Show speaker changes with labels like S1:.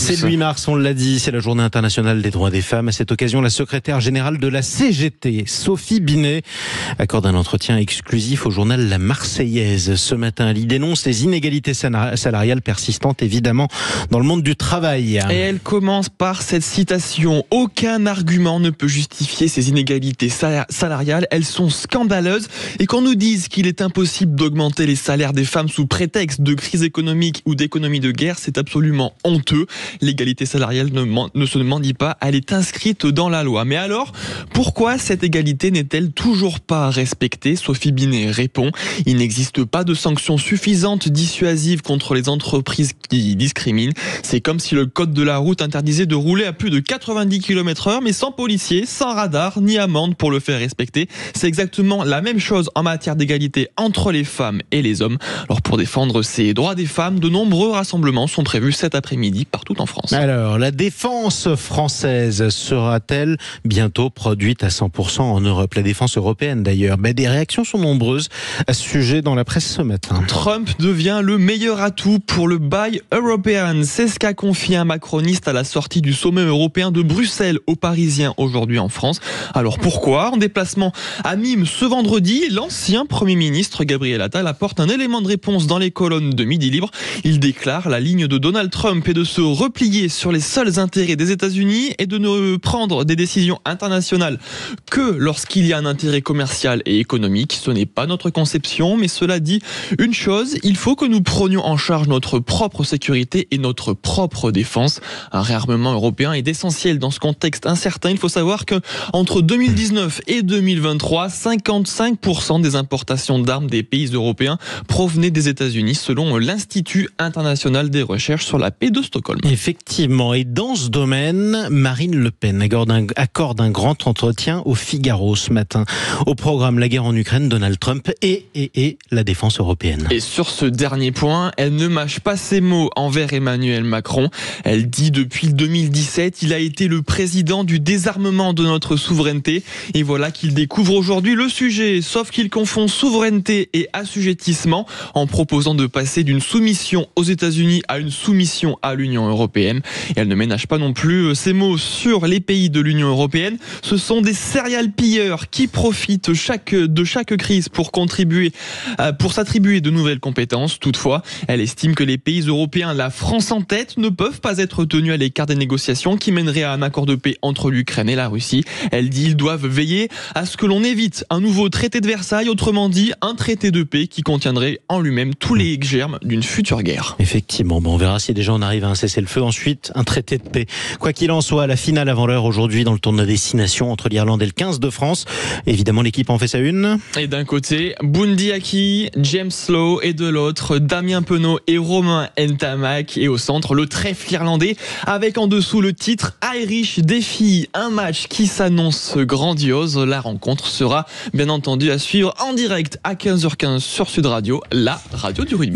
S1: C'est le 8 mars, on l'a dit, c'est la journée internationale des droits des femmes. À cette occasion, la secrétaire générale de la CGT, Sophie Binet, accorde un entretien exclusif au journal La Marseillaise. Ce matin, elle y dénonce les inégalités salariales persistantes, évidemment, dans le monde du travail.
S2: Et elle commence par cette citation. Aucun argument ne peut justifier ces inégalités salariales. Elles sont scandaleuses. Et qu'on nous dise qu'il est impossible d'augmenter les salaires des femmes sous prétexte de crise économique ou d'économie de guerre, c'est absolument honteux. L'égalité salariale ne se mendie pas, elle est inscrite dans la loi. Mais alors, pourquoi cette égalité n'est-elle toujours pas respectée ? Sophie Binet répond, il n'existe pas de sanctions suffisantes dissuasives contre les entreprises qui discriminent. C'est comme si le code de la route interdisait de rouler à plus de 90 km/h, mais sans policier, sans radar, ni amende pour le faire respecter. C'est exactement la même chose en matière d'égalité entre les femmes et les hommes. Alors pour défendre ces droits des femmes, de nombreux rassemblements sont prévus cet après-midi partout en France.
S1: Alors, la défense française sera-t-elle bientôt produite à 100% en Europe ? La défense européenne d'ailleurs. Des réactions sont nombreuses à ce sujet dans la presse ce matin.
S2: Trump devient le meilleur atout pour le Buy European. C'est ce qu'a confié un macroniste à la sortie du sommet européen de Bruxelles aux Parisiens aujourd'hui en France. Alors pourquoi ? En déplacement à Nîmes ce vendredi, l'ancien Premier ministre Gabriel Attal apporte un élément de réponse dans les colonnes de Midi Libre. Il déclare la ligne de Donald Trump est de se replier sur les seuls intérêts des États-Unis et de ne prendre des décisions internationales que lorsqu'il y a un intérêt commercial et économique. Ce n'est pas notre conception, mais cela dit une chose, il faut que nous prenions en charge notre propre sécurité et notre propre défense. Un réarmement européen est essentiel dans ce contexte incertain. Il faut savoir que entre 2019 et 2023, 55% des importations d'armes des pays européens provenaient des États-Unis, selon l'Institut international des recherches sur la paix de Stockholm.
S1: Effectivement, et dans ce domaine, Marine Le Pen accorde un grand entretien au Figaro ce matin. Au programme, la guerre en Ukraine, Donald Trump et la défense européenne.
S2: Et sur ce dernier point, elle ne mâche pas ses mots envers Emmanuel Macron. Elle dit depuis 2017, il a été le président du désarmement de notre souveraineté. Et voilà qu'il découvre aujourd'hui le sujet, sauf qu'il confond souveraineté et assujettissement en proposant de passer d'une soumission aux États-Unis à une soumission à l'Union européenne. Et elle ne ménage pas non plus ses mots sur les pays de l'Union européenne. Ce sont des serial pilleurs qui profitent de chaque crise pour s'attribuer de nouvelles compétences. Toutefois, elle estime que les pays européens, la France en tête, ne peuvent pas être tenus à l'écart des négociations qui mèneraient à un accord de paix entre l'Ukraine et la Russie. Elle dit qu'ils doivent veiller à ce que l'on évite un nouveau traité de Versailles, autrement dit un traité de paix qui contiendrait en lui-même tous les germes d'une future guerre.
S1: Effectivement, on verra si déjà on arrive à un cessez-le-feu, ensuite un traité de paix. Quoi qu'il en soit, la finale avant l'heure aujourd'hui dans le tournoi Destination entre l'Irlande et le 15 de France. Évidemment, l'équipe en fait sa une.
S2: Et d'un côté, Bundee Aki, James Lowe, et de l'autre, Damien Penaud et Romain Ntamak. Et au centre, le trèfle irlandais avec en dessous le titre Irish des filles. Un match qui s'annonce grandiose. La rencontre sera bien entendu à suivre en direct à 15h15 sur Sud Radio, la radio du rugby.